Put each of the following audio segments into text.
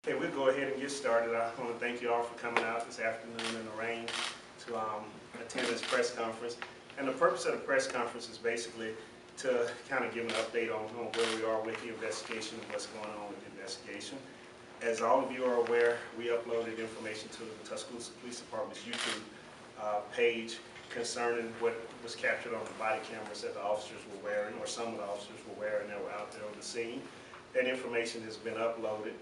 Okay, we'll go ahead and get started. I want to thank you all for coming out this afternoon in the rain to attend this press conference. And the purpose of the press conference is basically to kind of give an update on where we are with the investigation and what's going on with the investigation. As all of you are aware, we uploaded information to the Tuscaloosa Police Department's YouTube page concerning what was captured on the body cameras that the officers were wearing, or some of the officers were wearing that were out there on the scene. That information has been uploaded,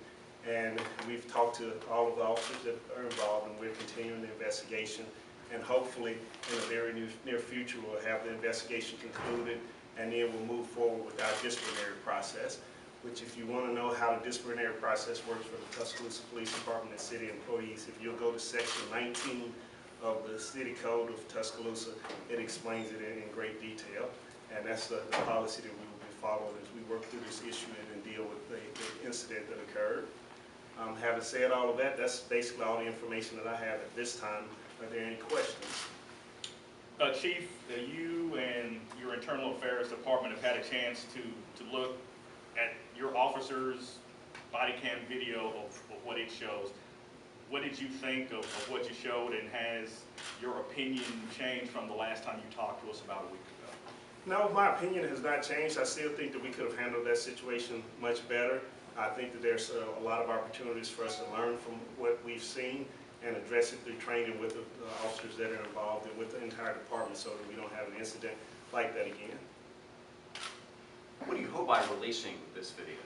and we've talked to all of the officers that are involved, and we're continuing the investigation. And hopefully, in the very near future, we'll have the investigation concluded, and then we'll move forward with our disciplinary process, which, if you want to know how the disciplinary process works for the Tuscaloosa Police Department and city employees, if you'll go to section 19 of the City Code of Tuscaloosa, it explains it in great detail, and that's the policy that we will be following as we work through this issue and deal with the incident that occurred. Having said all of that, that's basically all the information that I have at this time. Are there any questions? Chief, you and your Internal Affairs Department have had a chance to look at your officers' body cam video of what it shows. What did you think of what you showed, and has your opinion changed from the last time you talked to us about a week ago? No, my opinion has not changed. I still think that we could have handled that situation much better. I think that there's a lot of opportunities for us to learn from what we've seen and address it through training with the officers that are involved and with the entire department, so that we don't have an incident like that again. What do you hope by releasing this video?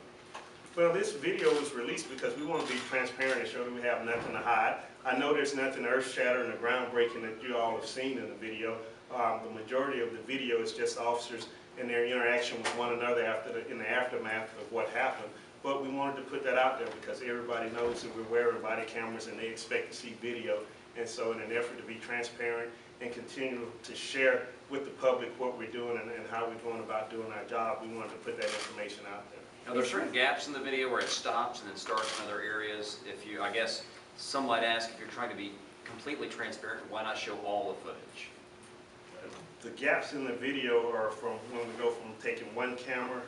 Well, this video was released because we want to be transparent and show that we have nothing to hide. I know there's nothing earth-shattering or groundbreaking that you all have seen in the video. The majority of the video is just officers and their interaction with one another in the aftermath of what happened. But we wanted to put that out there because everybody knows that we're wearing body cameras and they expect to see video. And so in an effort to be transparent and continue to share with the public what we're doing and how we're going about doing our job, we wanted to put that information out there. Now, there are certain gaps in the video where it stops and then starts in other areas. I guess some might ask, if you're trying to be completely transparent, why not show all the footage? The gaps in the video are from when we go from taking one camera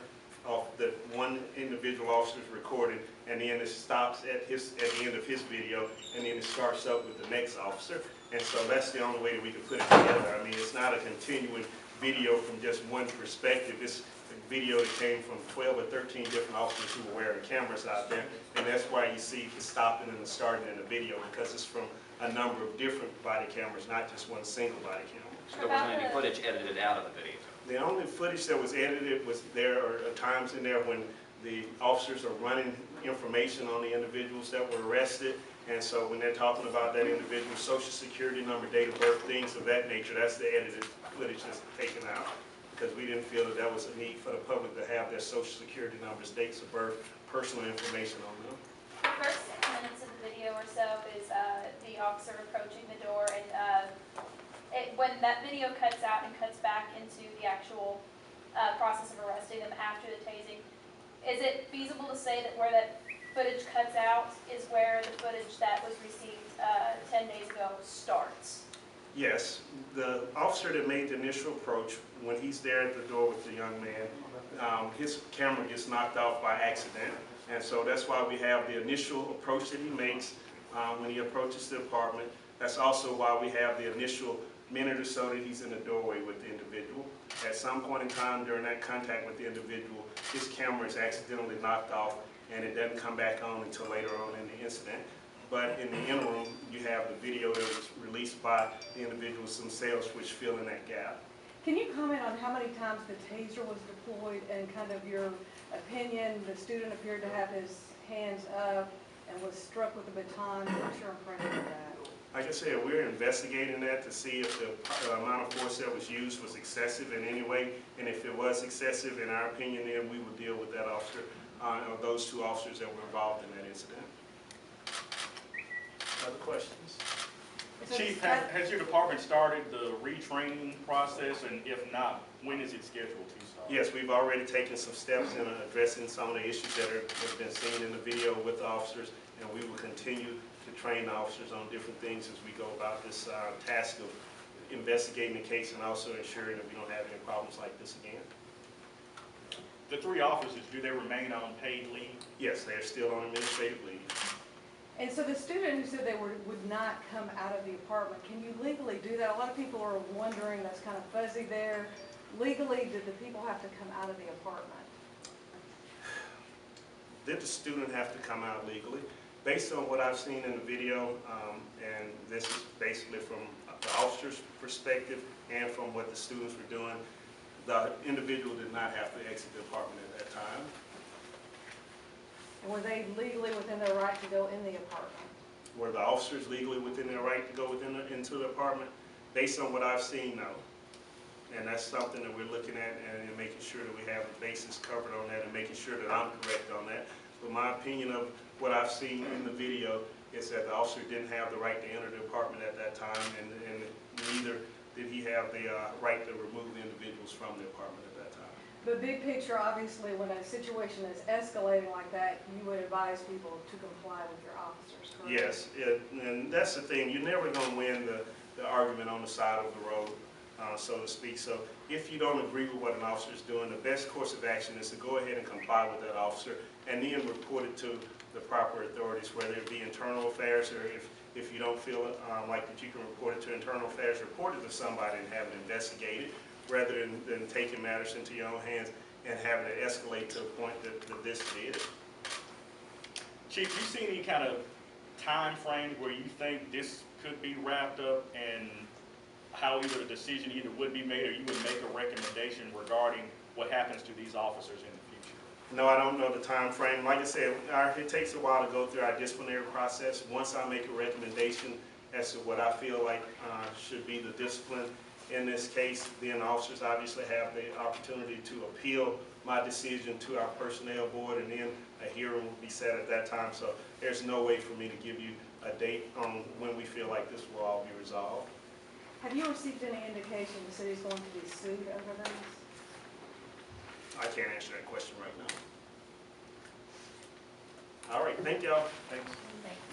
off that one individual officer is recording, and then it stops at the end of his video, and then it starts up with the next officer. And so that's the only way that we can put it together. I mean, it's not a continuing video from just one perspective. It's a video that came from 12 or 13 different officers who were wearing cameras out there, and that's why you see the stopping and the starting in the video, because it's from a number of different body cameras, not just one single body camera. So there wasn't any footage edited out of the video? The only footage that was edited was there are times in there when the officers are running information on the individuals that were arrested, and so when they're talking about that individual's social security number, date of birth, things of that nature, that's the edited footage that's taken out, because we didn't feel that that was a need for the public to have their social security numbers, dates of birth, personal information on them. The first 6 minutes of the video or so is the officer approaching the door, and when that video cuts out and cuts back into the actual process of arresting them after the tasing, is it feasible to say that where that footage cuts out is where the footage that was received 10 days ago starts? Yes. The officer that made the initial approach, when he's there at the door with the young man, his camera gets knocked off by accident, and so that's why we have the initial approach that he makes when he approaches the apartment. That's also why we have the initial minute or so that he's in the doorway with the individual. At some point in time during that contact with the individual, his camera is accidentally knocked off, and it doesn't come back on until later on in the incident. But in the interim, you have the video that was released by the individuals themselves, which fill in that gap. Can you comment on how many times the taser was deployed and kind of your opinion? The student appeared to have his hands up and was struck with a baton. What's your impression of that? Like I said, we're investigating that to see if the amount of force that was used was excessive in any way, and if it was excessive, in our opinion, then we would deal with that officer, or those two officers that were involved in that incident. Other questions? Chief, has your department started the retraining process, and if not, when is it scheduled to start? Yes, we've already taken some steps in addressing some of the issues that have been seen in the video with the officers, and we will continue to train the officers on different things as we go about this task of investigating the case and also ensuring that we don't have any problems like this again. The 3 officers, do they remain on paid leave? Yes, they're still on administrative leave. And so the student who said they would not come out of the apartment, can you legally do that? A lot of people are wondering, that's kind of fuzzy there. Legally, did the people have to come out of the apartment? Did the student have to come out legally? Based on what I've seen in the video, and this is basically from the officer's perspective and from what the students were doing, the individual did not have to exit the apartment at that time. And were they legally within their right to go in the apartment? Were the officers legally within their right to go into the apartment? Based on what I've seen, no. And that's something that we're looking at and making sure that we have the bases covered on that and making sure that I'm correct on that. But my opinion of what I've seen in the video is that the officer didn't have the right to enter the apartment at that time, and neither did he have the right to remove the individuals from the apartment at that time. But big picture, obviously, when a situation is escalating like that, you would advise people to comply with your officers, correct? Yes, and that's the thing. You're never going to win the argument on the side of the road, so to speak. So if you don't agree with what an officer is doing, the best course of action is to go ahead and comply with that officer and then report it to the proper authorities, whether it be internal affairs, or if you don't feel like that you can report it to internal affairs, report it to somebody and have it investigated, rather than taking matters into your own hands and having it escalate to a point that this did. Chief, you see any kind of time frame where you think this could be wrapped up, and how either a decision either would be made or you would make a recommendation regarding what happens to these officers in the future? No, I don't know the time frame. Like I said, it takes a while to go through our disciplinary process. Once I make a recommendation as to what I feel like should be the discipline in this case, then officers obviously have the opportunity to appeal my decision to our personnel board, and then a hearing will be set at that time. So there's no way for me to give you a date on when we feel like this will all be resolved. Have you received any indication the city's going to be sued over this? I can't answer that question right now. All right, thank y'all. Thanks. Thanks.